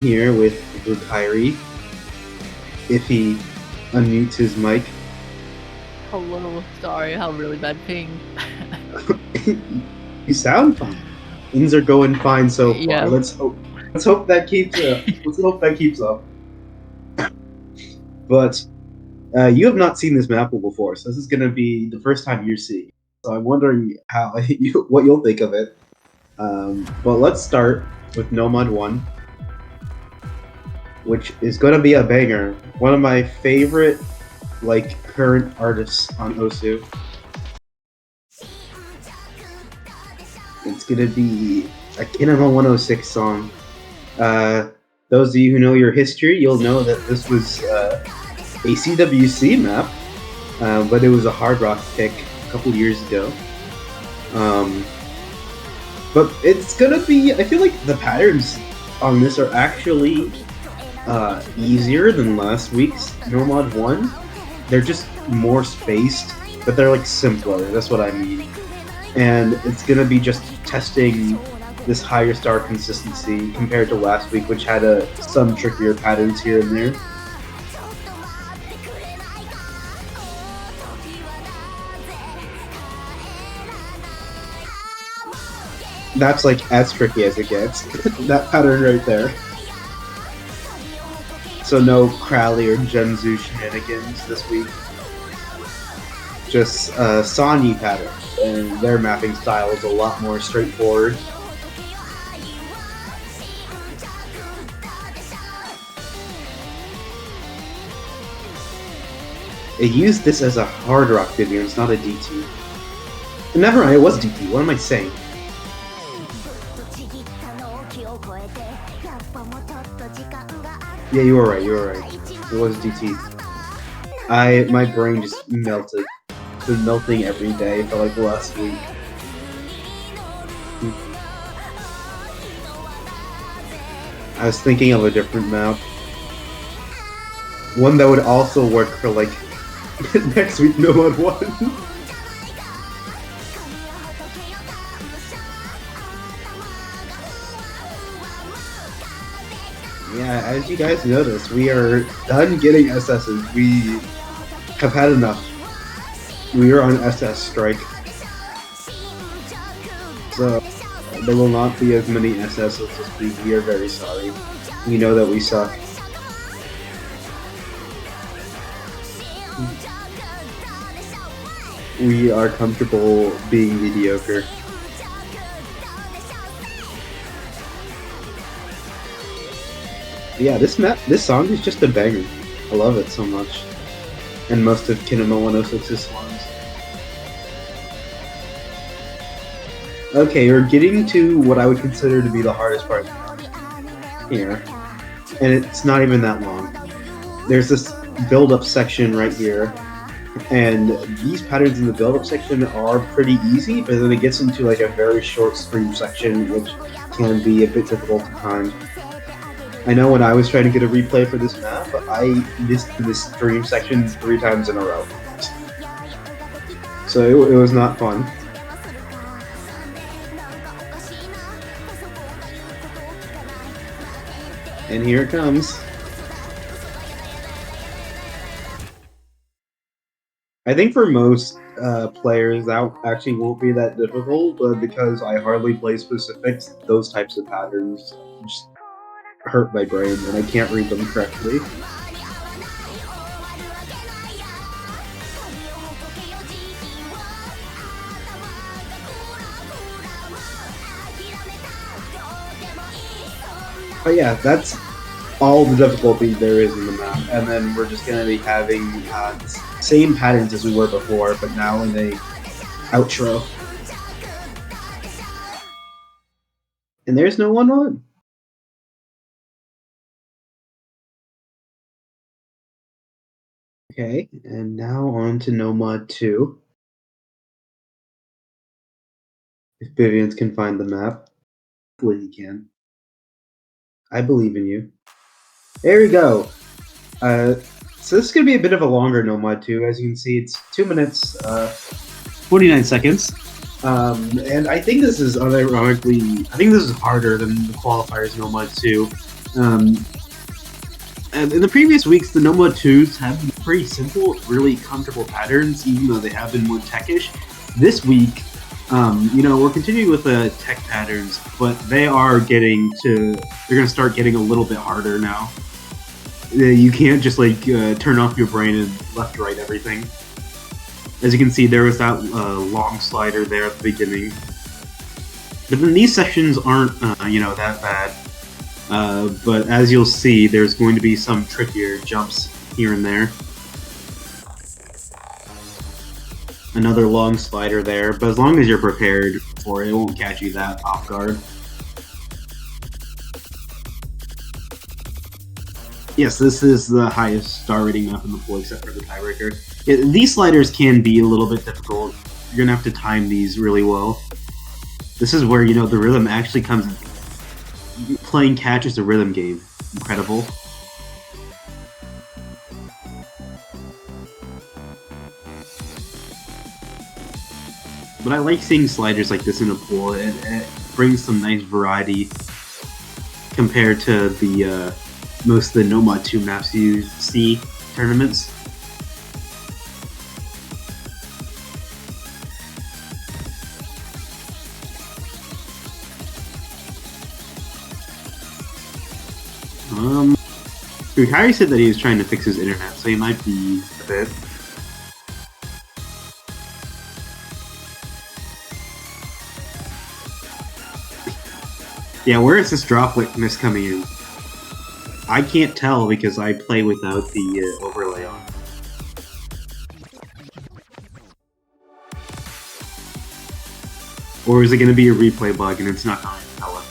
Here with Kyrie, if he unmutes his mic. Hello, sorry, I have a really bad ping. You sound fine. Things are going fine so far. Yeah. Let's hope. Let's hope that keeps up. Let's hope that keeps up. But you have not seen this Mappool before, so this is going to be the first time you're seeing it. So I'm wondering how what you'll think of it. But let's start with Nomad 1, which is going to be a banger. One of my favorite current artists on Osu. It's gonna be a Kinema 106 song. Those of you who know your history, you'll know that this was a CWC map, but it was a hard rock pick a couple years ago. But it's gonna be. I feel like the patterns on this are actually easier than last week's Nomad 1. They're just more spaced, but they're like simpler. That's what I mean. And it's gonna be just testing this higher star consistency compared to last week, which had some trickier patterns here and there. That's like as tricky as it gets. That pattern right there. So no Crowley or Genzu shenanigans this week. Just Sanyi pattern, and their mapping style is a lot more straightforward. It used this as a hard rock video, it's not a DT. Never mind, it was DT, what am I saying? Yeah, you were right, It was DT. My brain just melted. It's been melting every day for like the last week. I was thinking of a different map. One that would also work for like next week Nomad 1. Yeah, as you guys notice, we are done getting SSs. We have had enough. We are on SS strike. So, there will not be as many SSs this week. We are very sorry. We know that we suck. We are comfortable being mediocre. Yeah, this song is just a banger. I love it so much. And most of Kinema 106's songs. Okay, we're getting to what I would consider to be the hardest part here. And it's not even that long. There's this build-up section right here. And these patterns in the build-up section are pretty easy, but then it gets into like a very short stream section, which can be a bit difficult to time. I know when I was trying to get a replay for this map, I missed this stream section 3 times in a row. So it was not fun. And here it comes. I think for most players that actually won't be that difficult, but because I hardly play specifics, those types of patterns just hurt my brain and I can't read them correctly. But yeah, that's all the difficulty there is in the map, and then we're just going to be having the same patterns as we were before, but now in a outro. And there's no 1-1. Okay, and now on to Nomad 2. If Vivians can find the map. Hopefully he can. I believe in you. There we go. So this is going to be a bit of a longer Nomad 2. As you can see, it's 2 minutes, 49 seconds. And I think this is unironically, I think this is harder than the qualifiers Nomad 2. And in the previous weeks, the Noma 2s have been pretty simple, really comfortable patterns, even though they have been more techish. This week, we're continuing with the tech patterns, but they are they're going to start getting a little bit harder now. You can't just turn off your brain and left right everything. As you can see, there was that long slider there at the beginning. But then these sections aren't, that bad. But as you'll see, there's going to be some trickier jumps here and there. Another long slider there, but as long as you're prepared for it, it won't catch you that off guard. Yes, this is the highest star rating map in the pool, except for the tiebreaker. These sliders can be a little bit difficult. You're gonna have to time these really well. This is where, the rhythm actually comes in. Playing catch is a rhythm game. Incredible. But I like seeing sliders like this in a pool. It brings some nice variety compared to the most of the Nomad 2 maps you see tournaments. Harry said that he was trying to fix his internet, so he might be a bit. Yeah, where is this dropletness coming in? I can't tell because I play without the overlay on. Or is it going to be a replay bug and it's not going to tell us?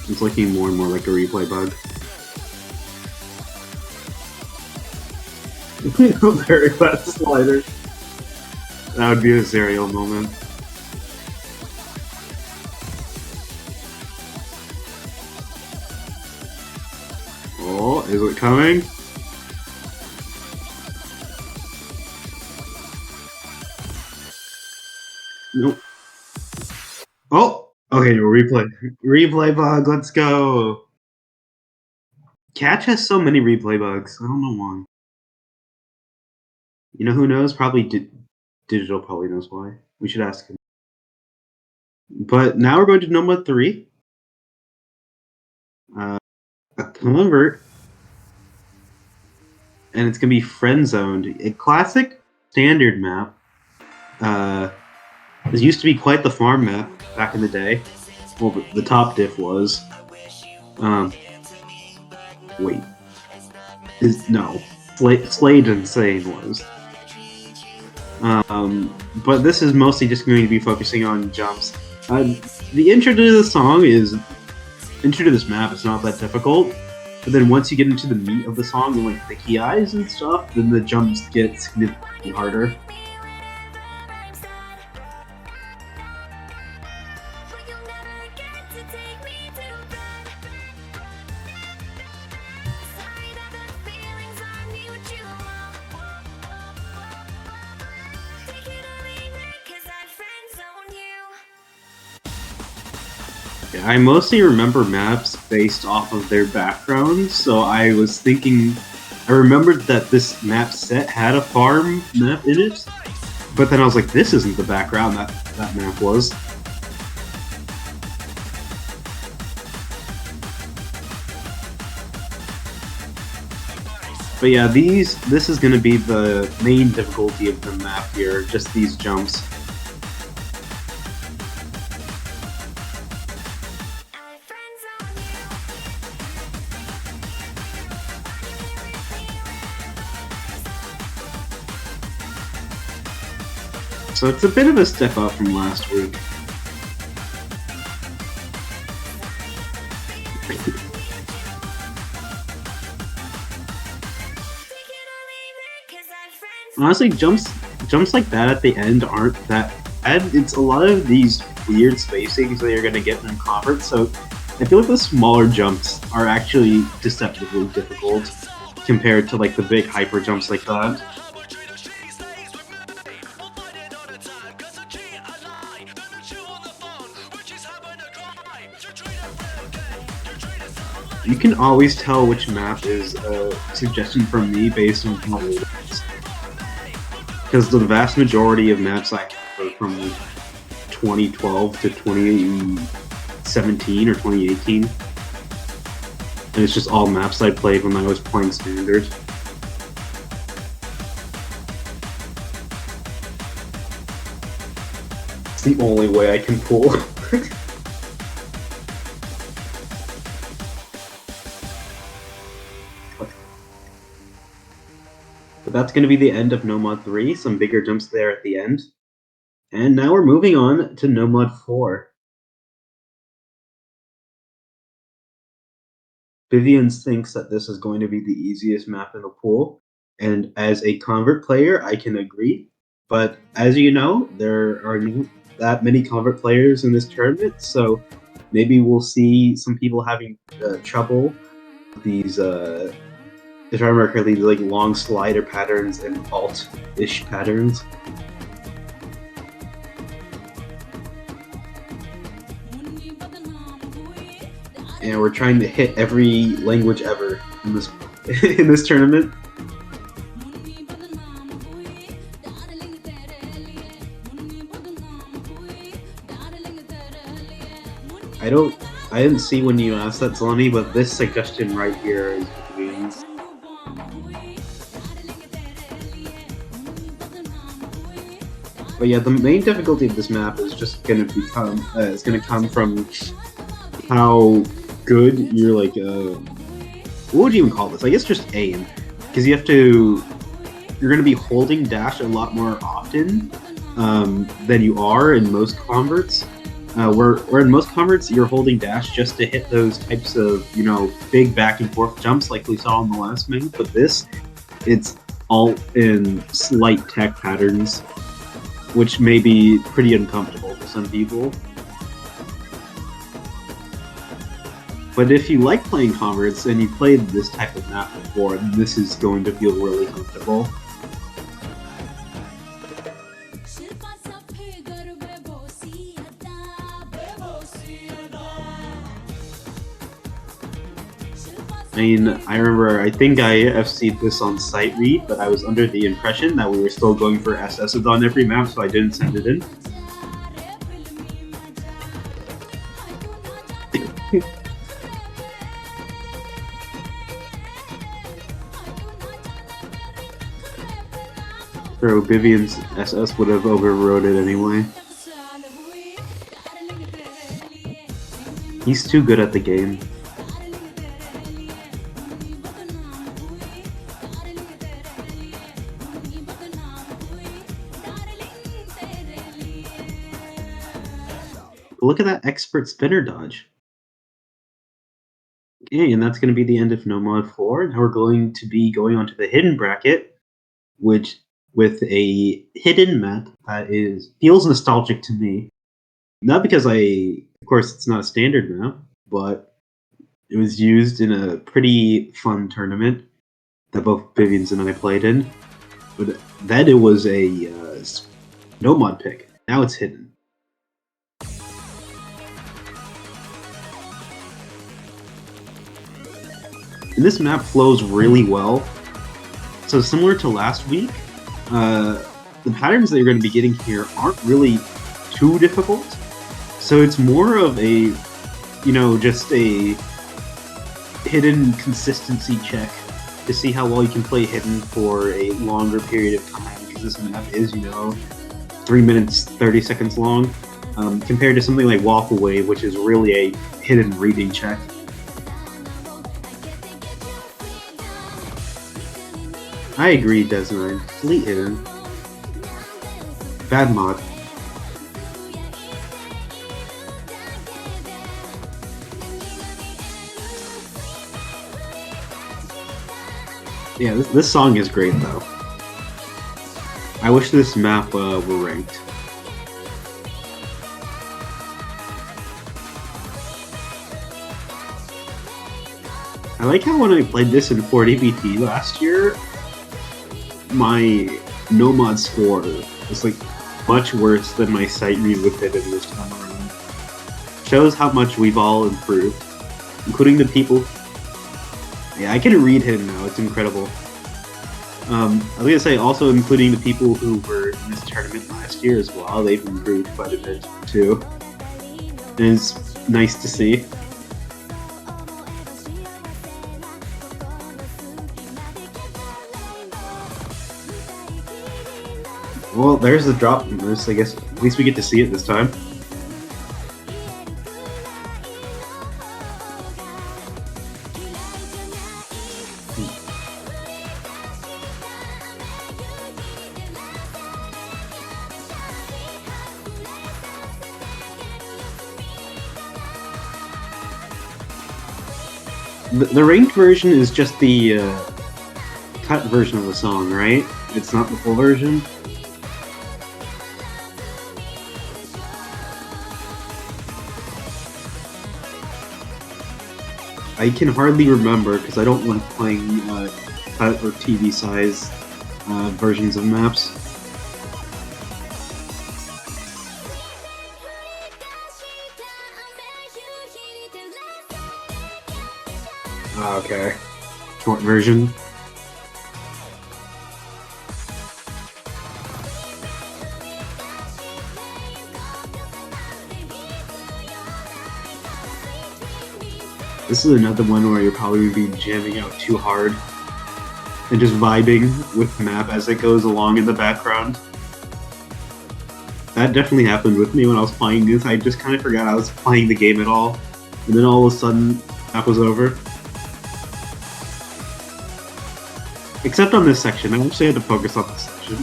It's looking more and more like a replay bug. Very fast slider. That would be a serial moment. Oh, is it coming? Nope. Oh! Okay, replay. Replay bug, let's go! Catch has so many replay bugs. I don't know why. You know who knows? Probably Digital probably knows why. We should ask him. But now we're going to number 3. A convert. And it's going to be friend zoned. A classic standard map. This used to be quite the farm map back in the day. Well, the top diff was. Wait. No. Slade Insane was. But this is mostly just going to be focusing on jumps. The intro to the song intro to this map is not that difficult, but then once you get into the meat of the song and like the key eyes and stuff, then the jumps get significantly harder. I mostly remember maps based off of their backgrounds, so I was thinking, I remembered that this map set had a farm map in it, but then I was like, this isn't the background that map was. But yeah, this is going to be the main difficulty of the map here, just these jumps. So it's a bit of a step up from last week. Honestly, jumps like that at the end aren't that bad. It's a lot of these weird spacings that you're going to get in comfort, so I feel like the smaller jumps are actually deceptively difficult compared to like the big hyper jumps like that. You can always tell which map is a suggestion from me based on how old it is. Because the vast majority of maps I have are from 2012 to 2017 or 2018. And it's just all maps I played when I was playing Standard. It's the only way I can pull. But that's going to be the end of No Mod 3, some bigger jumps there at the end. And now we're moving on to No Mod 4. Vivian thinks that this is going to be the easiest map in the pool, and as a Convert player, I can agree. But as you know, there are not that many Convert players in this tournament, so maybe we'll see some people having trouble with these, if I remember correctly, like long slider patterns and alt-ish patterns. And we're trying to hit every language ever in this in this tournament. I didn't see when you asked that, Zeleny, but this suggestion right here is Vivian's. But yeah, the main difficulty of this map is just gonna become it's gonna come from how good you're like what would you even call this? I guess just aim, because you're gonna be holding dash a lot more often than you are in most converts. Where in most converts you're holding dash just to hit those types of big back and forth jumps like we saw in the last minute. But this, it's all in slight tech patterns, which may be pretty uncomfortable for some people. But if you like playing converts and you've played this type of map before, this is going to feel really comfortable. I mean, I remember, I think I FC'd this on sight read, but I was under the impression that we were still going for SS's on every map, so I didn't send it in. Bro, Vivian's SS would have overrode it anyway. He's too good at the game. Look at that expert spinner dodge. Okay, and that's going to be the end of No Mod 4. Now we're going to be going on to the hidden bracket, which with a hidden map that feels nostalgic to me. Not because of course it's not a standard map, but it was used in a pretty fun tournament that both Vivian's and I played in. But then it was a no mod pick. Now it's hidden. And this map flows really well. So similar to last week, the patterns that you're going to be getting here aren't really too difficult. So it's more of a, just a hidden consistency check to see how well you can play hidden for a longer period of time, because this map is, 3 minutes, 30 seconds long, compared to something like Waffle Wave, which is really a hidden reading check. I agree, Des9. Delete hidden. Bad mod. Yeah, this song is great, though. I wish this map were ranked. I like how when I played this in 4DBT last year, my no mod score was like much worse than my sight read with it in this time around. Shows how much we've all improved, including the people. Yeah, I can read him now. It's incredible. I was gonna say also including the people who were in this tournament last year as well. They've improved quite a bit too. And it's nice to see. Well, there's the drop from this. I guess at least we get to see it this time. The ranked version is just the cut version of the song, right? It's not the full version. I can hardly remember because I don't like playing cut or TV size versions of maps. Okay. Short version. This is another one where you'll probably be jamming out too hard and just vibing with the map as it goes along in the background. That definitely happened with me when I was playing this. I just kind of forgot I was playing the game at all. And then all of a sudden, that was over. Except on this section. I actually had to focus on this section.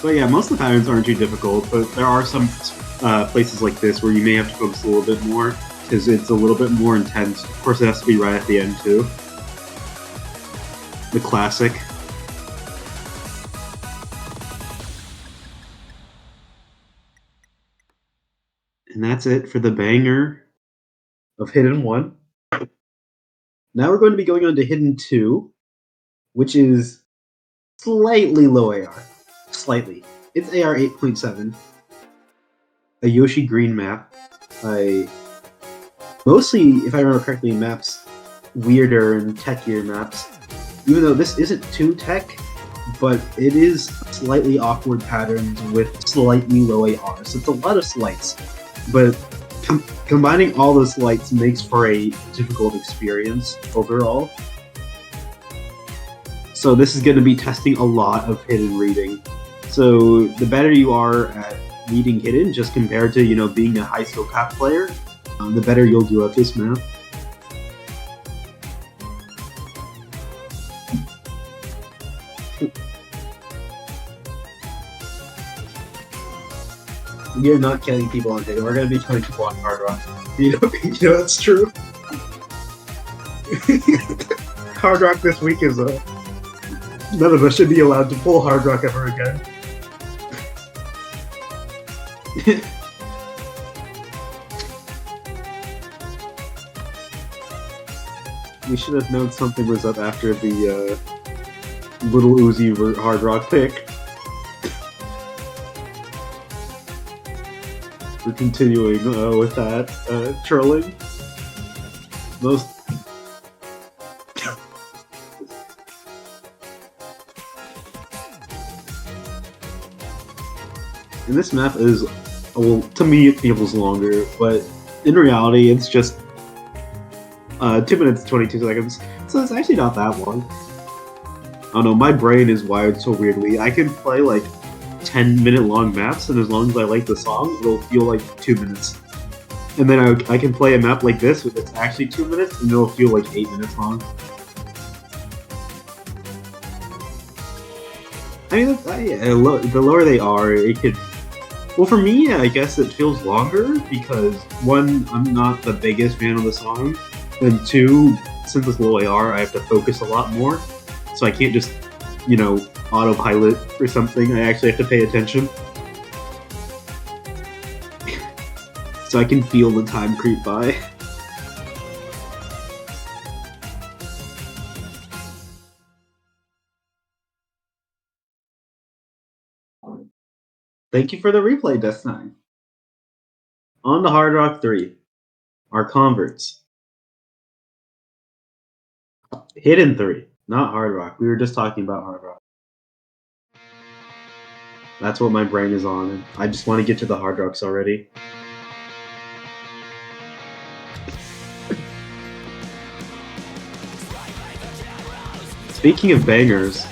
But yeah, most of the patterns aren't too difficult, but there are some places like this where you may have to focus a little bit more, because it's a little bit more intense. Of course, it has to be right at the end, too. The classic. And that's it for the banger of Hidden 1. Now we're going to be going on to Hidden 2, which is slightly low AR. Slightly. It's AR 8.7. A Yoshi Green map. Mostly, if I remember correctly, maps weirder and techier maps. Even though this isn't too tech, but it is slightly awkward patterns with slightly low AR. So it's a lot of slights. But combining all those slights makes for a difficult experience overall. So this is going to be testing a lot of hidden reading. So the better you are at reading hidden, just compared to, you know, being a high skill cap player, the better you'll do at this map. You're not killing people on hidden. We're going to be killing people on hard rock. You know that's true. Hard rock this week is none of us should be allowed to pull hard rock ever again. We should have known something was up after the Little Uzi hard rock pick. We're continuing with that trolling. Most. And this map is, well, to me it feels longer, but in reality it's just 2 minutes 22 seconds, so it's actually not that long. I don't know, my brain is wired so weirdly. I can play like 10-minute long maps, and as long as I like the song, it'll feel like 2 minutes. And then I can play a map like this, with it's actually 2 minutes, and it'll feel like 8 minutes long. I mean, the lower they are, it could... Well, for me, I guess it feels longer, because one, I'm not the biggest fan of the song, and two, since it's low AR, I have to focus a lot more, so I can't just, you know, autopilot or something. I actually have to pay attention. so I can feel the time creep by. Thank you for the replay, Death 9. On to Hard Rock 3. Our converts. Hidden 3, not Hard Rock. We were just talking about Hard Rock. That's what my brain is on, and I just want to get to the Hard Rocks already. Speaking of bangers,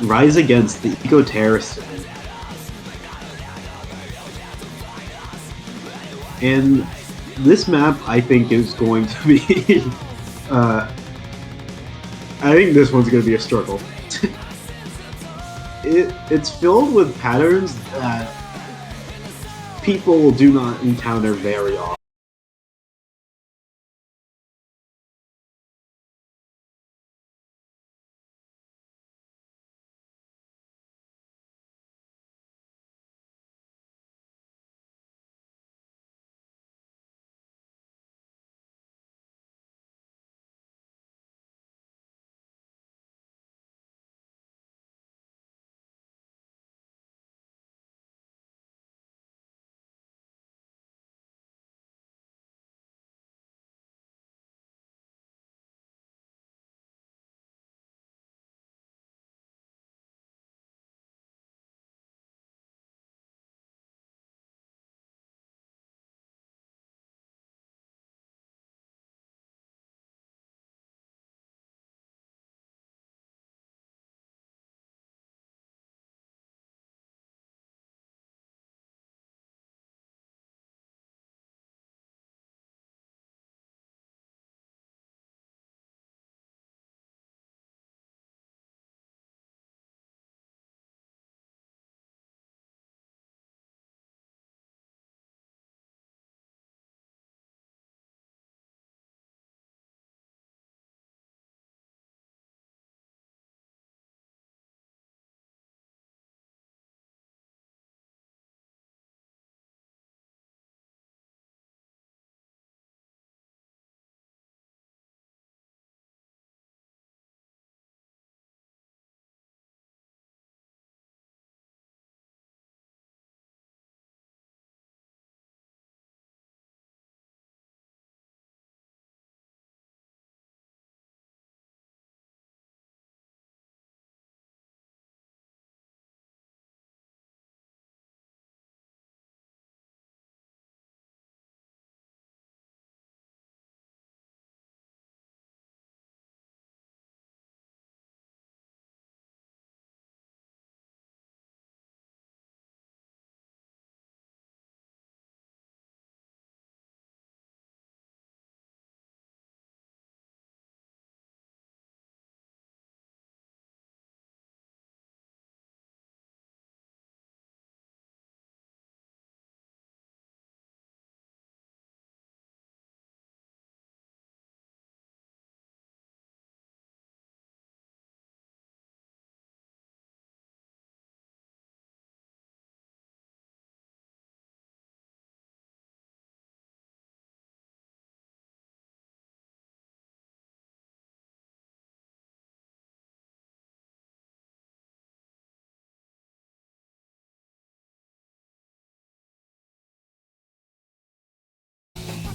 Rise Against the Eco Terrorist. And this map, I think, is going to be... I think this one's going to be a struggle. It's filled with patterns that people do not encounter very often.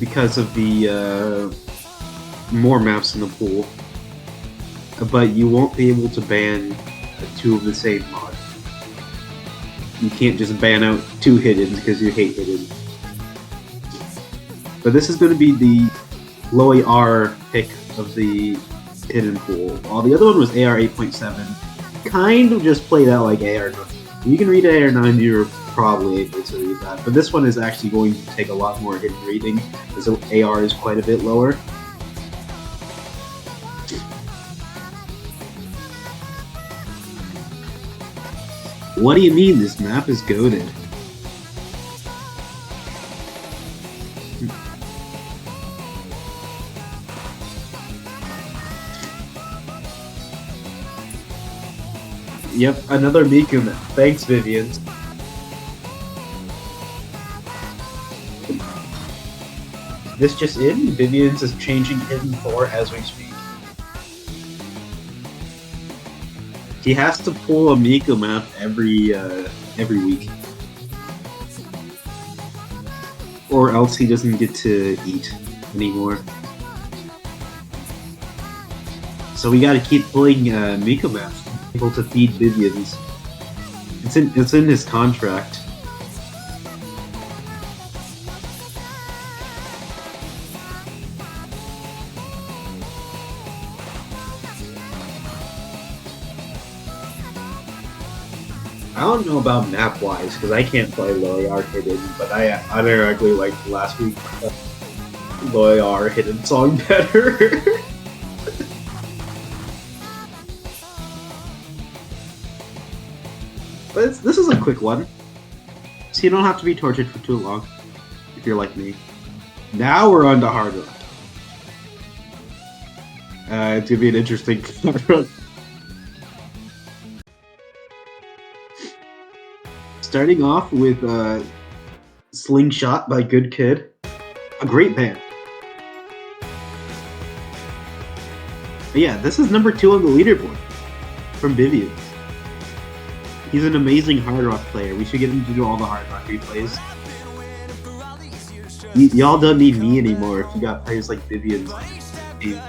Because of the more maps in the pool. But you won't be able to ban two of the same mod. You can't just ban out two hidden because you hate hidden. But this is going to be the low AR pick of the hidden pool. While the other one was AR 8.7, kind of just played out like AR 9. You can read AR 9, you're probably able to read that. But this one is actually going to take a lot more hidden reading, because the AR is quite a bit lower. What do you mean this map is goated? Yep, another Miku map. Thanks, Vivian. this just in, Vivian's is changing Hidden 4 as we speak. He has to pull a Miko map every week. Or else he doesn't get to eat anymore. So we gotta keep pulling Miko maps to be able to feed Vivians. It's in his contract. I don't know about map wise because I can't play Loyar Hidden, but I unironically liked last week Loyar Hidden song better. But this is a quick one, so you don't have to be tortured for too long if you're like me. Now we're on to Hard Rock. It's gonna be an interesting Hard Rock. Starting off with Slingshot by Good Kid. A great band. But yeah, this is number 2 on the leaderboard from Vivian. He's an amazing hard rock player. We should get him to do all the hard rock replays. Y'all don't need me anymore if you got players like Vivian's on your team.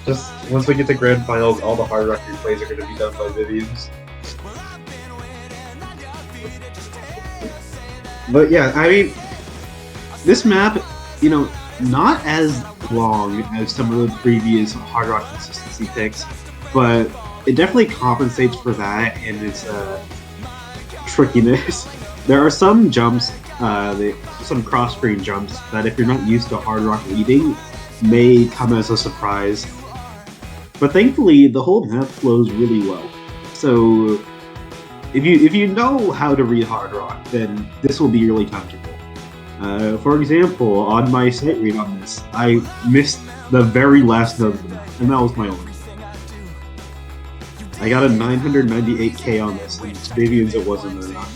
Just once we get to grand finals, all the hard rock replays are going to be done by Vivians. But yeah, I mean, this map, you know, not as long as some of the previous hard rock consistency picks, but it definitely compensates for that and its trickiness. There are some jumps, some cross-screen jumps that if you're not used to hard rock reading, may come as a surprise. But thankfully, the whole map flows really well. So if you know how to read hard rock, then this will be really comfortable. For example, on my sight read on this, I missed the very last note of the map, and that was my only. I got a 998k on this, and Vivian's it wasn't enough.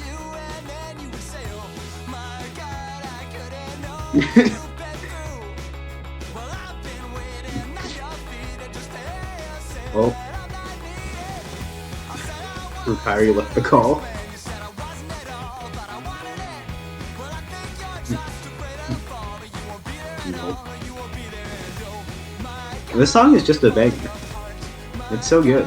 Oh. Rupari left the call. No. This song is just a banger. It's so good.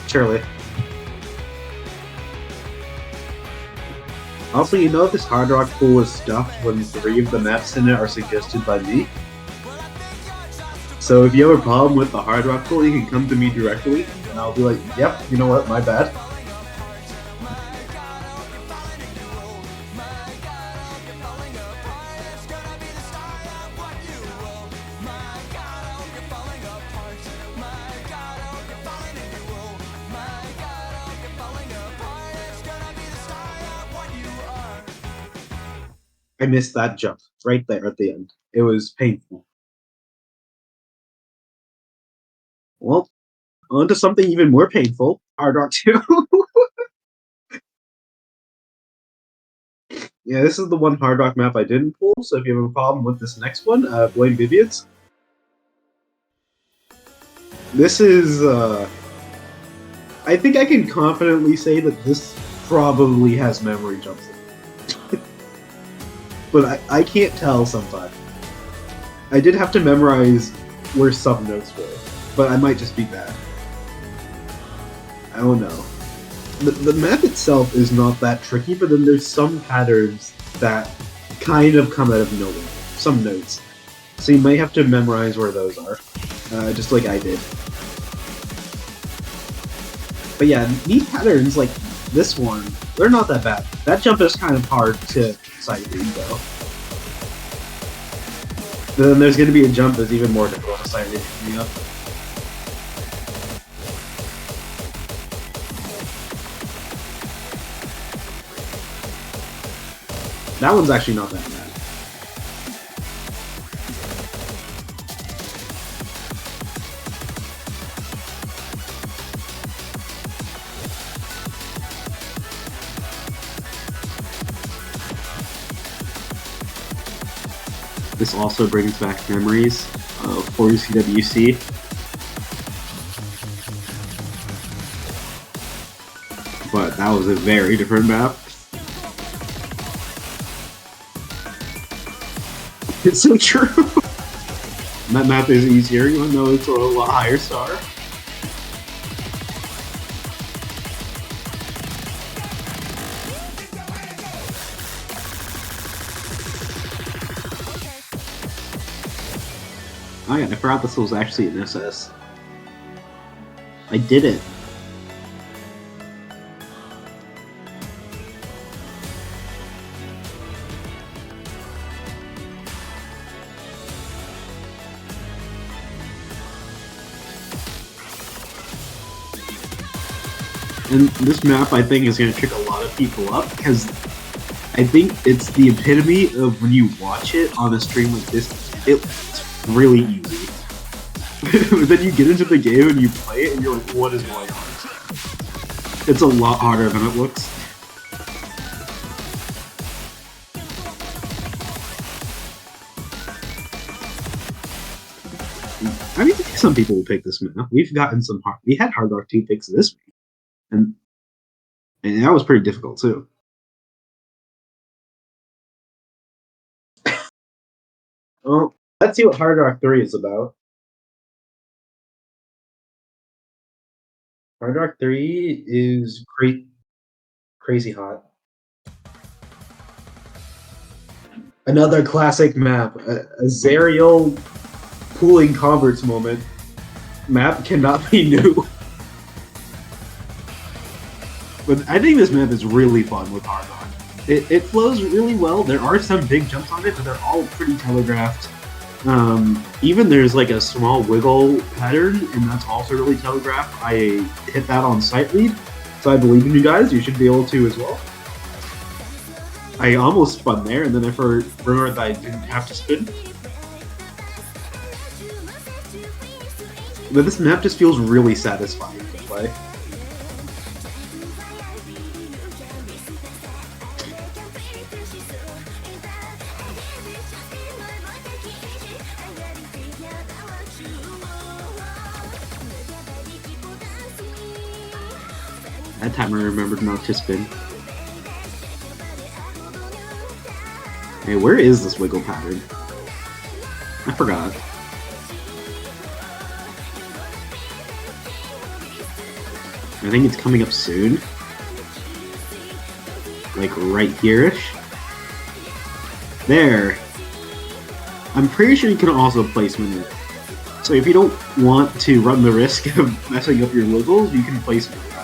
Surely. Also, you know this hard rock pool was stuffed when 3 of the maps in it are suggested by me? So if you have a problem with the hard rock pool, you can come to me directly, and I'll be like, yep, you know what, my bad. I missed that jump right there at the end. It was painful. Well, on to something even more painful, Hard Rock 2. Yeah, this is the one Hard Rock map I didn't pull, so if you have a problem with this next one, blame Vivian's. This is, I think I can confidently say that this probably has memory jumps in it. But I can't tell sometimes. I did have to memorize where some notes were, but I might just be bad. I don't know. The map itself is not that tricky, but then there's some patterns that kind of come out of nowhere. Some notes. So you might have to memorize where those are, just like I did. But yeah, these patterns, like this one, they're not that bad. That jump is kind of hard to sight read, though. But then there's going to be a jump that's even more difficult to sight read coming up. That one's actually not that bad. This also brings back memories of 40CWC. But that was a very different map. It's so true. That map is easier, even though it's a lot higher star. Oh yeah, I forgot this was actually an SS. I did it. And this map, I think, is going to trick a lot of people up, because I think it's the epitome of when you watch it on a stream like this, it's really easy. But then you get into the game and you play it and you're like, what is going on? It's a lot harder than it looks. I mean, I think some people will pick this map. We've gotten some hard... We had Hard Rock 2 picks this week. And that was pretty difficult, too. Well, let's see what Hard Rock 3 is about. Hard Rock 3 is crazy hot. Another classic map. A Zerial pooling converts moment. Map cannot be new. But I think this map is really fun with Hard Rock. It flows really well. There are some big jumps on it, but they're all pretty telegraphed. Even there's like a small wiggle pattern, and that's also really telegraphed. I hit that on sight lead, so I believe in you guys. You should be able to as well. I almost spun there, and then I remembered that I didn't have to spin. But this map just feels really satisfying to play. That time I remembered not to spin. Hey, where is this wiggle pattern? I forgot. I think it's coming up soon. Like right here-ish. There! I'm pretty sure you can also placement it. So if you don't want to run the risk of messing up your wiggles, you can placement that.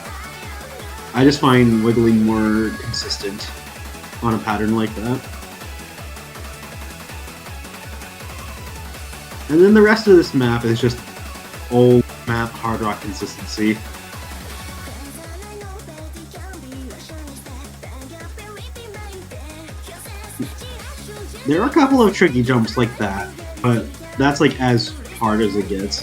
I just find wiggling more consistent on a pattern like that. And then the rest of this map is just old map Hard Rock consistency. There are a couple of tricky jumps like that, but that's like as hard as it gets.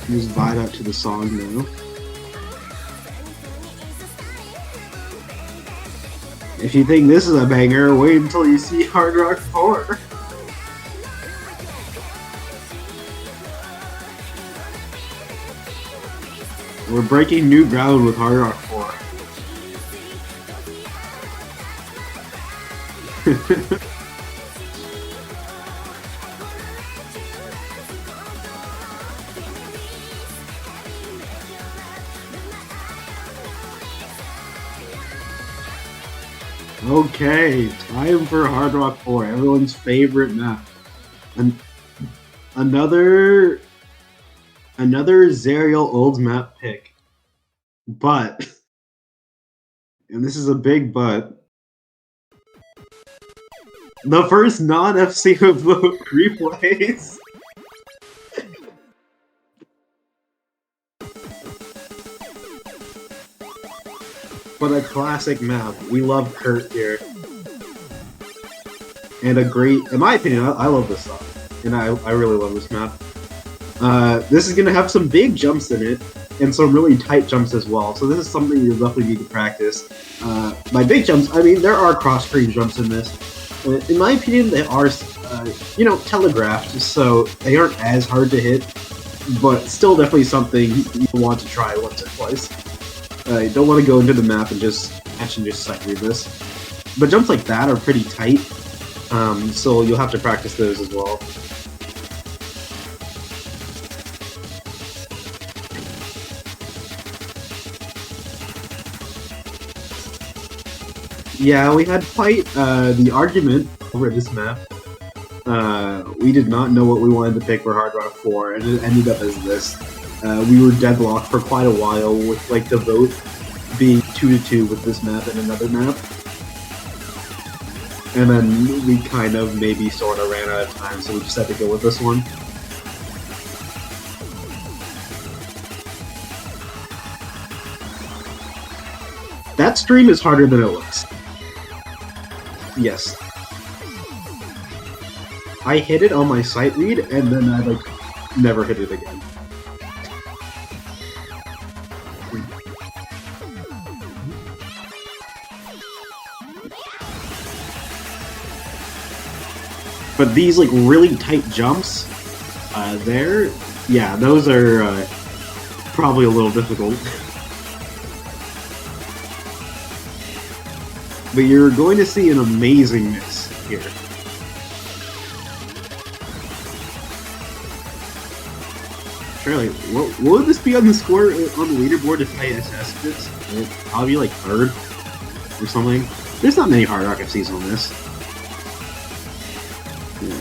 Just vibe out to the song now. If you think this is a banger, wait until you see Hard Rock 4. We're breaking new ground with Hard Rock 4. Okay, time for Hard Rock 4, everyone's favorite map. And another Zerial old map pick. But, and this is a big but, The first non-FC replays. But a classic map. We love Kurt here. And a great, in my opinion, I love this song. And I really love this map. This is going to have some big jumps in it, and some really tight jumps as well. So this is something you definitely need to practice. By big jumps, I mean there are cross-screen jumps in this. In my opinion, they are, you know, telegraphed, so they aren't as hard to hit, but still definitely something you want to try once or twice. You don't want to go into the map and just sight read this. But jumps like that are pretty tight, so you'll have to practice those as well. Yeah, we had quite the argument over this map. We did not know what we wanted to pick for Hard Rock 4, and it ended up as this. We were deadlocked for quite a while, with like the vote being 2-2 with this map and another map. And then we kind of maybe sort of ran out of time, so we just had to go with this one. That stream is harder than it looks. Yes. I hit it on my sight read, and then I, like, never hit it again. But these, like, really tight jumps, there, yeah, those are, probably a little difficult. But you're going to see an amazing miss here. Surely, what would this be on the score on the leaderboard if I assessed this? It'd probably be like third or something. There's not many Hard Rock FCs on this. Yeah.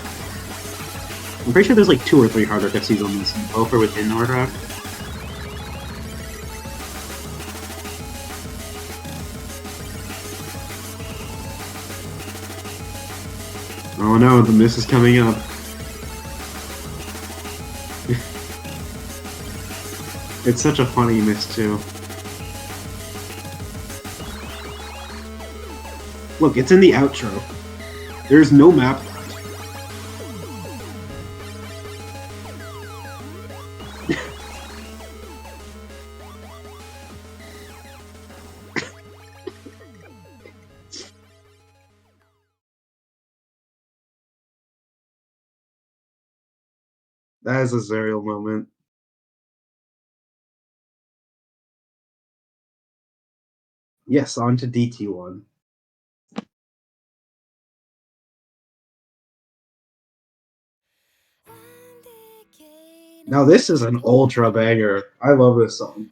I'm pretty sure there's like 2 or 3 Hard Rock FCs on this. Both are within Hard Rock. Oh no, the miss is coming up. It's such a funny miss, too. Look, it's in the outro. There's no map left. That is a surreal moment. Yes, on to DT1. Now this is an ultra banger. I love this song.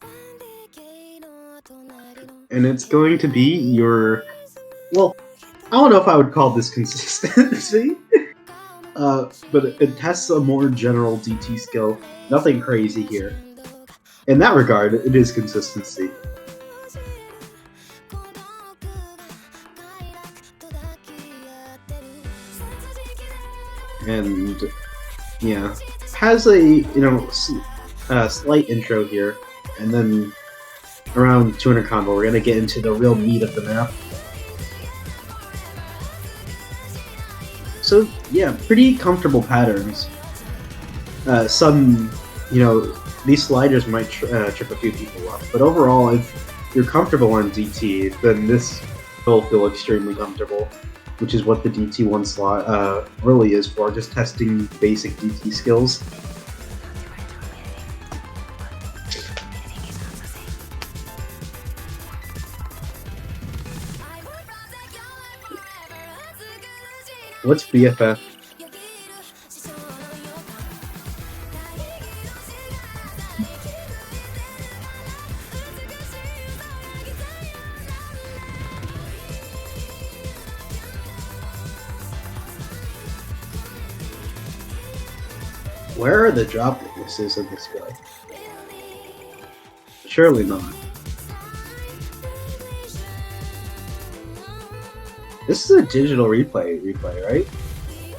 And it's going to be your... Well, I don't know if I would call this consistency. But it tests a more general DT skill. Nothing crazy here. In that regard, it is consistency. And yeah, has a slight intro here, and then around 200 combo, we're gonna get into the real meat of the map. So yeah, pretty comfortable patterns. Some, these sliders might trip a few people up, but overall, if you're comfortable on DT, then this will feel extremely comfortable, which is what the DT1 slot really is for, just testing basic DT skills. What's BFF? Where are the drop weaknesses in this play? Surely not. This is a digital replay, right?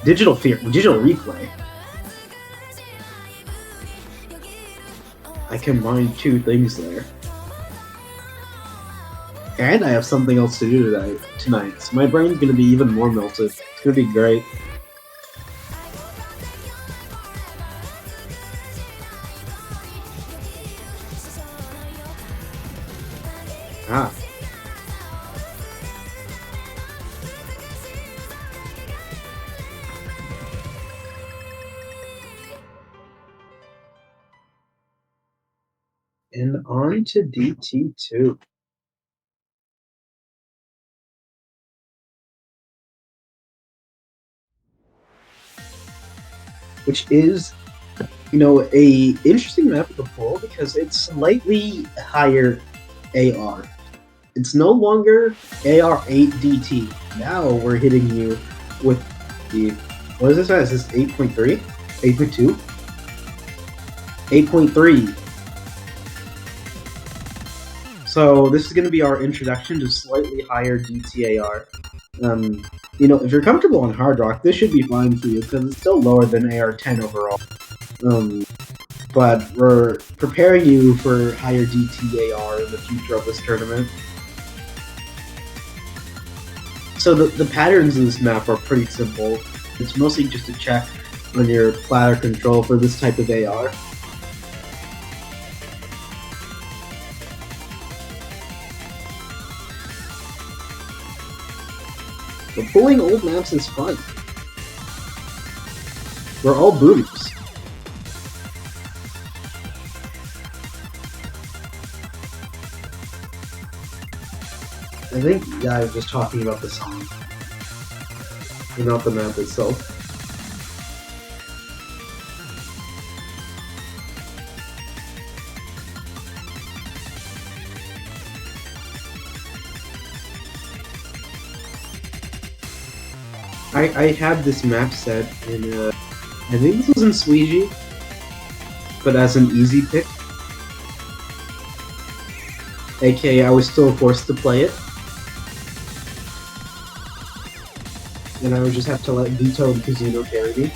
Digital replay. I combined two things there. And I have something else to do tonight. So my brain's gonna be even more melted. It's gonna be great. Ah. And on to DT2. Which is, a interesting map of the pool because it's slightly higher AR. It's no longer AR8 DT. Now we're hitting you with the, what is this? Is this 8.3? 8.2? 8.3. So this is going to be our introduction to slightly higher DTAR. If you're comfortable on Hard Rock, this should be fine for you because it's still lower than AR10 overall. But we're preparing you for higher DTAR in the future of this tournament. So the patterns in this map are pretty simple. It's mostly just a check on your platter control for this type of AR. But pulling old maps is fun. We're all booties. I think the guy was just talking about the song, and not the map itself. I had this map set in, I think this was in Sweegie, but as an easy pick. aka I was still forced to play it. And I would just have to let Vito and Casino carry me.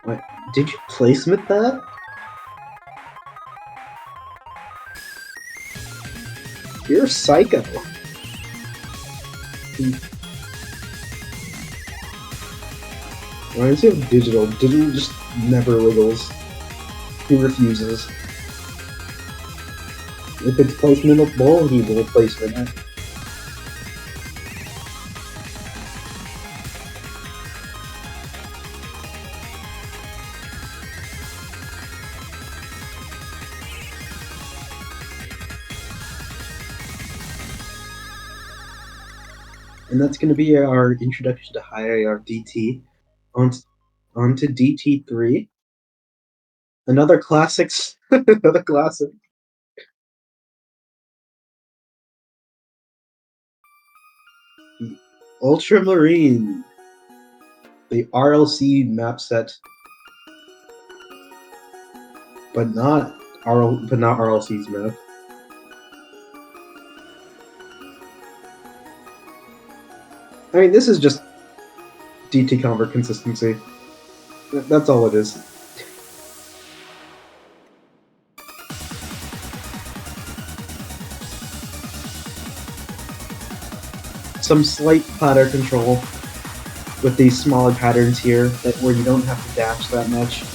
What? Did you placement that? You're psycho. Why does he have digital? Digital just never wiggles. He refuses. If it's placementable, he will placement it. And that's going to be our introduction to high AR DT. On to DT3. Another classics. Another classic. The Ultramarine. The RLC map set. But not RLC's map. I mean, this is just DT Convert consistency. That's all it is. Some slight platter control with these smaller patterns here, where you don't have to dash that much.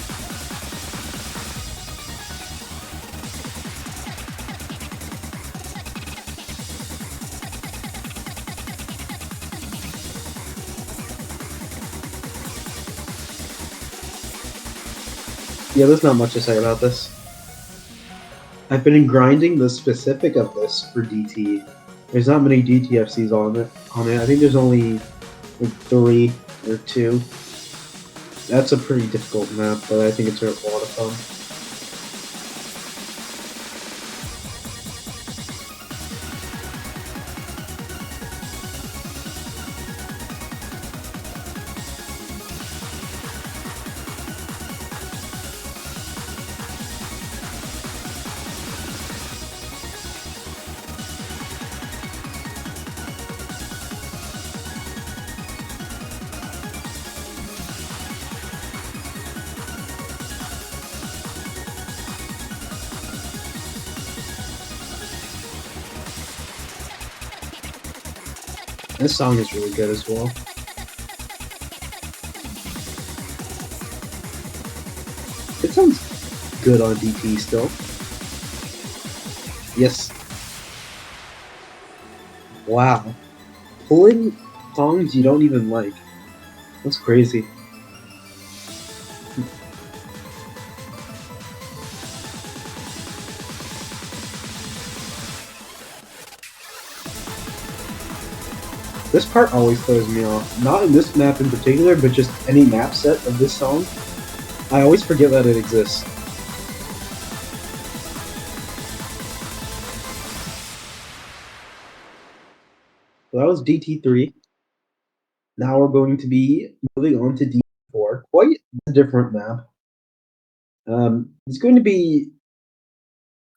Yeah, there's not much to say about this. I've been grinding the specific of this for DT. There's not many DTFCs on it. I think there's only like 3 or 2. That's a pretty difficult map, but I think it's a lot of fun. This song is really good as well. It sounds good on DT still. Yes. Wow. Pulling songs you don't even like. That's crazy. This part always throws me off. Not in this map in particular, but just any map set of this song. I always forget that it exists. So that was DT3. Now we're going to be moving on to DT4. Quite a different map. It's going to be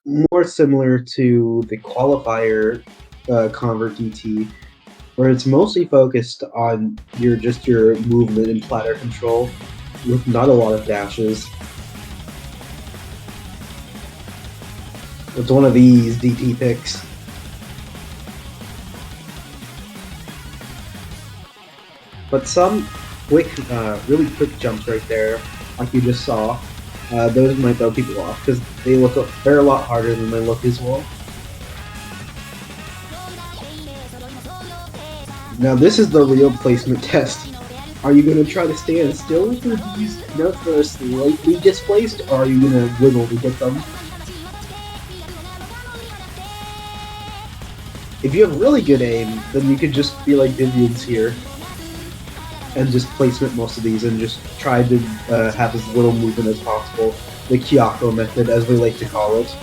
more similar to the qualifier Convert DT, where it's mostly focused on your movement and platter control, with not a lot of dashes. It's one of these DT picks. But some really quick jumps right there, like you just saw, those might throw people off because they're a lot harder than they look as well. Now this is the real placement test. Are you going to try to stand still for these notes that are slightly displaced, or are you going to wiggle to get them? If you have really good aim, then you could just be like Vivian's here and just placement most of these and just try to have as little movement as possible. The Kyoko method, as we like to call it.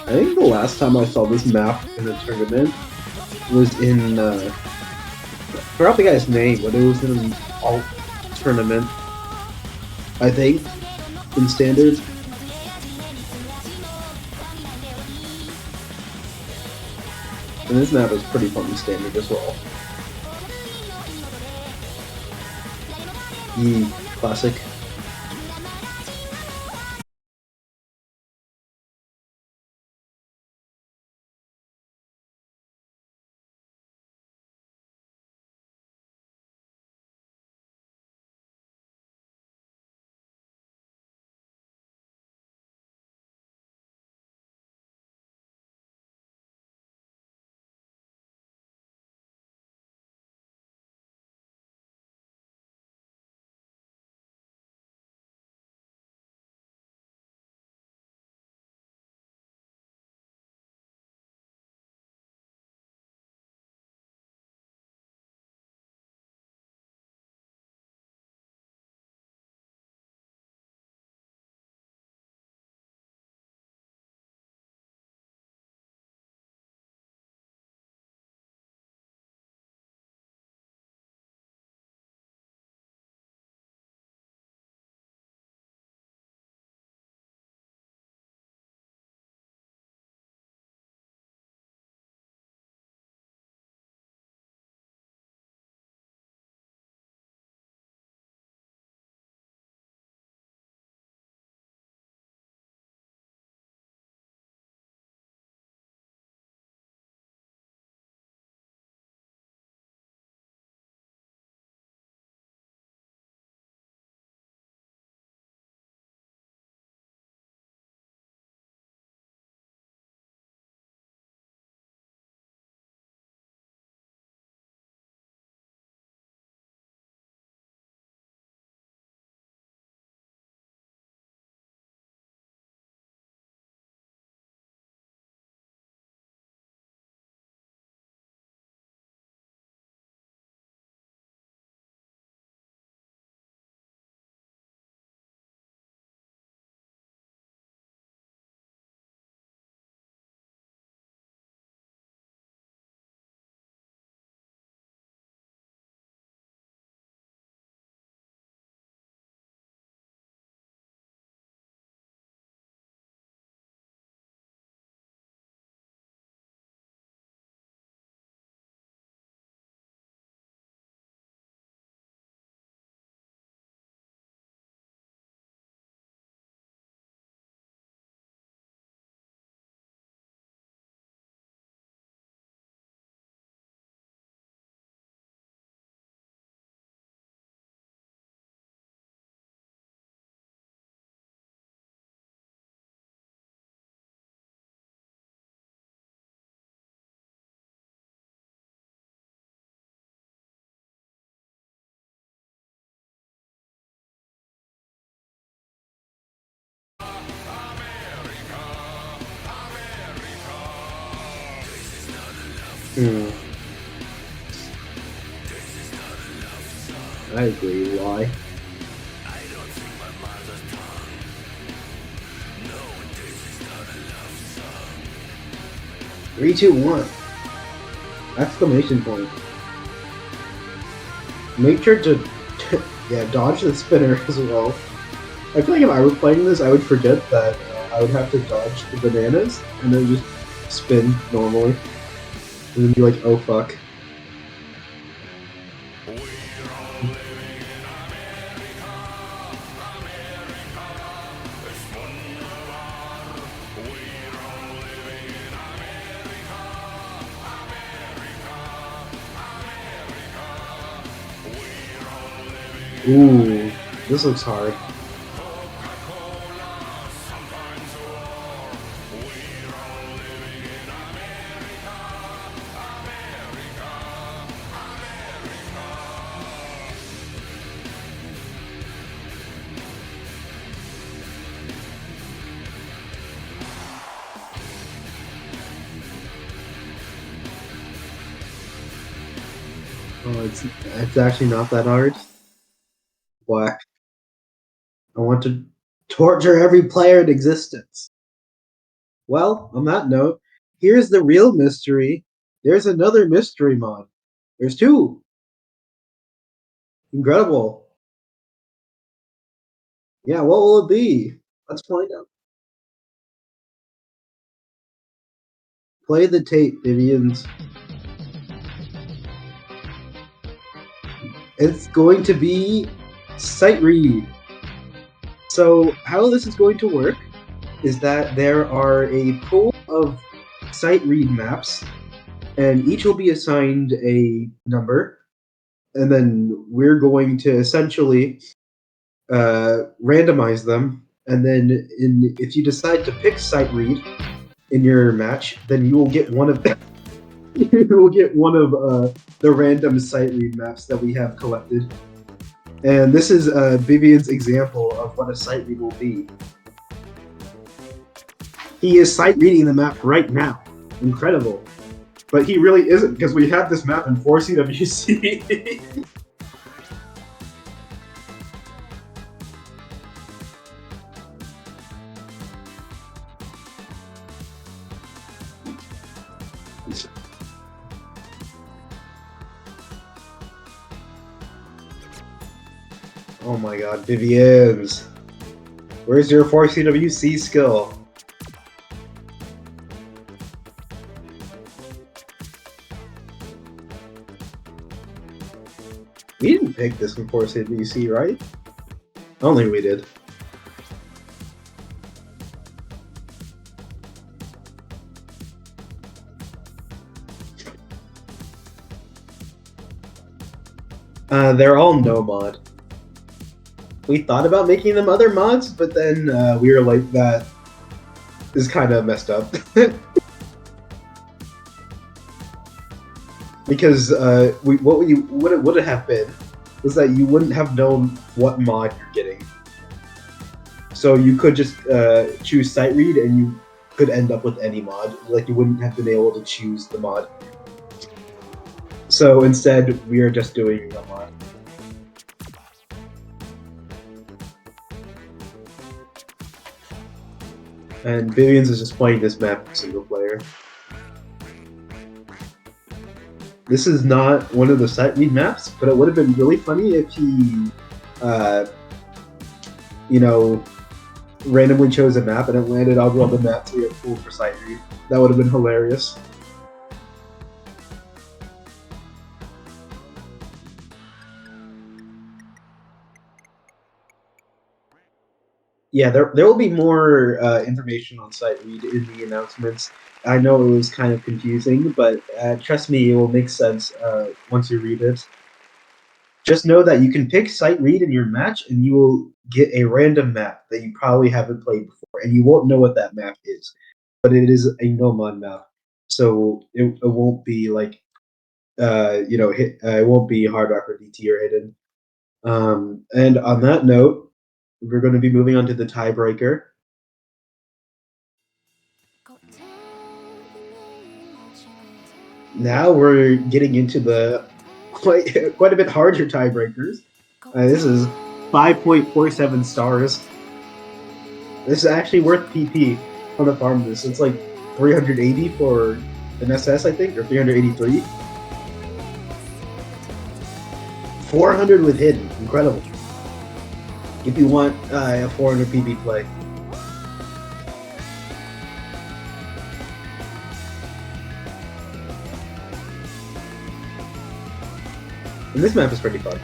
I think the last time I saw this map in a tournament was in, I forgot the guy's name, but it was in an alt tournament, I think, in Standard. And this map is pretty fun in Standard as well. Classic. Hmm, I agree. Why? 3, 2, 1! Exclamation point. Make sure to yeah, dodge the spinner as well. I feel like if I were playing this, I would forget that I would have to dodge the bananas and then just spin normally. And then be like, oh fuck. Ooh, this looks hard. Oh, it's actually not that hard. Black. I want to torture every player in existence. Well, on that note, here's the real mystery. There's another mystery mod. There's two. Incredible. Yeah, what will it be? Let's find out. Play the tape, Vivians. It's going to be sight read. So, how this is going to work is that there are a pool of sight read maps, and each will be assigned a number, and then we're going to essentially randomize them. And then, if you decide to pick sight read in your match, then you will get one of you will get one of the random sight read maps that we have collected. And this is Vivian's example of what a sight read will be. He is sight reading the map right now. Incredible. But he really isn't, because we have this map in 4CWC. Oh my god, Vivian's. Where's your 4CWC skill? We didn't pick this in 4CWC, right? I don't think we did. They're all no mod. We thought about making them other mods, but then we were like, that is kind of messed up. Because what it would have been was that you wouldn't have known what mod you're getting. So you could just choose sight read, and you could end up with any mod. Like, you wouldn't have been able to choose the mod. So instead, we are just doing a mod. And Vivian's is just playing this map single player. This is not one of the sight read maps, but it would have been really funny if he, you know, randomly chose a map and it landed on the maps we have pulled for sight read. That would have been hilarious. Yeah, there will be more information on sight read in the announcements. I know it was kind of confusing, but trust me, it will make sense once you read it. Just know that you can pick sight read in your match, and you will get a random map that you probably haven't played before, and you won't know what that map is. But it is a no-mod map, so it won't be like it won't be Hard Rock or DT or Hidden. And on that note, we're going to be moving on to the tiebreaker. Now we're getting into the quite a bit harder tiebreakers. This is 5.47 stars. This is actually worth PP on the farm. This it's like 380 for an SS, I think, or 383. 400 with hidden, incredible. If you want a 400 PP play. And this map is pretty fun.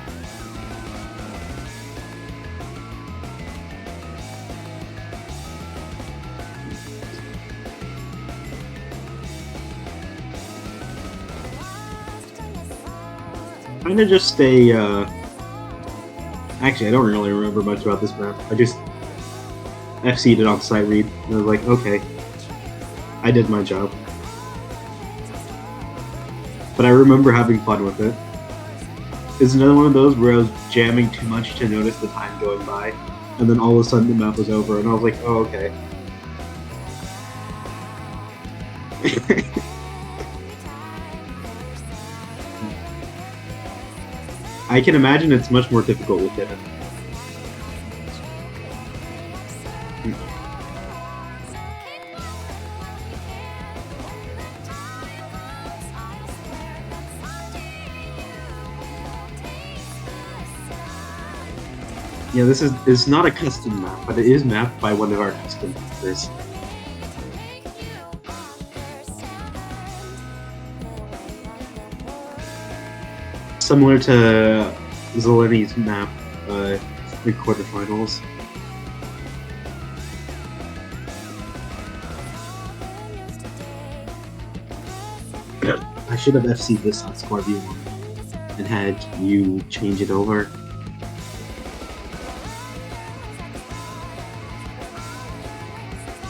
Kind of just a. Actually, I don't really remember much about this map. I just FC'd it on sight read. And I was like, okay, I did my job. But I remember having fun with it. It's another one of those where I was jamming too much to notice the time going by, and then all of a sudden the map was over, and I was like, oh, okay. I can imagine it's much more difficult with it. Yeah, this is not a custom map, but it is mapped by one of our custom makers. Similar to Zeleni's map, the quarterfinals. I should have FC'd this on Score V1 and had you change it over.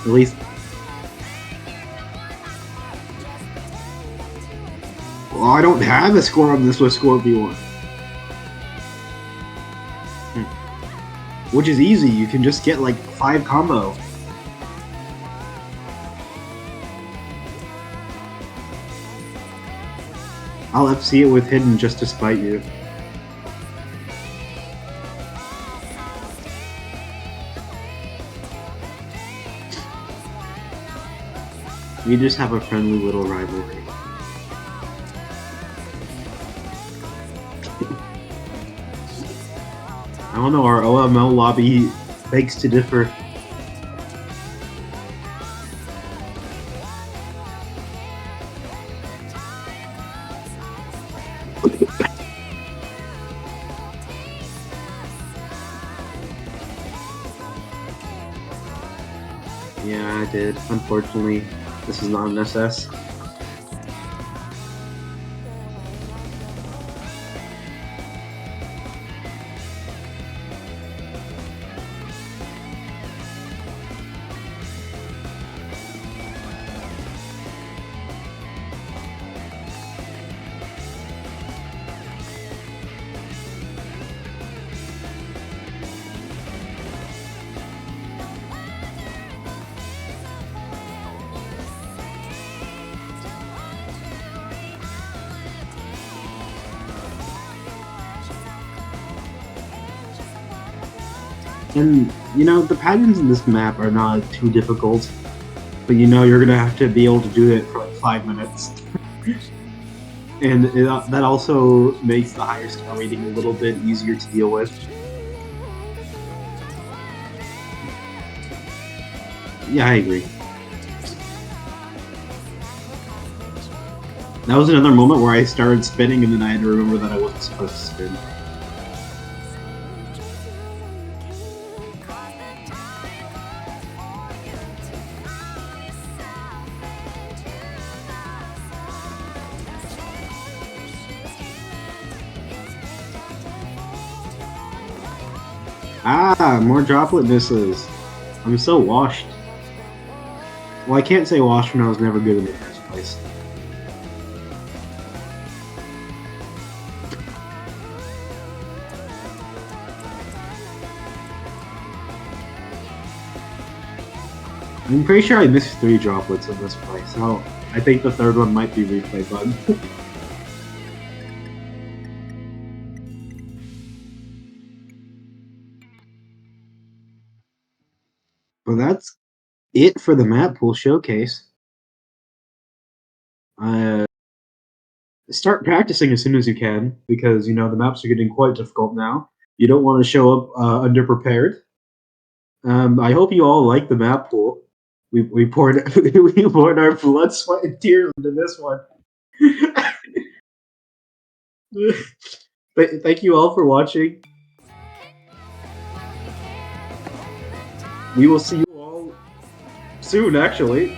At least. Well, I don't have a score on this with Score V1. Which is easy, you can just get like 5 combo. I'll FC it with hidden just to spite you. We just have a friendly little rivalry. I don't know, our OML lobby begs to differ. Yeah, I did. Unfortunately, this is not an SS. And, you know, the patterns in this map are not too difficult, but you know you're gonna have to be able to do it for like 5 minutes. And that also makes the higher star rating a little bit easier to deal with. Yeah, I agree. That was another moment where I started spinning and then I had to remember that I wasn't supposed to spin. Ah, more droplet misses. I'm so washed. Well, I can't say washed when I was never good in the first place. I'm pretty sure I missed 3 droplets in this play, so I think the third one might be replay button. Well, that's it for the Mappool showcase. Start practicing as soon as you can because you know the maps are getting quite difficult now. You don't want to show up underprepared. I hope you all like the Mappool. We poured we poured our blood, sweat, and tears into this one. But thank you all for watching. We will see you all soon, actually,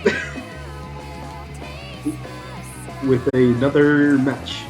with another match.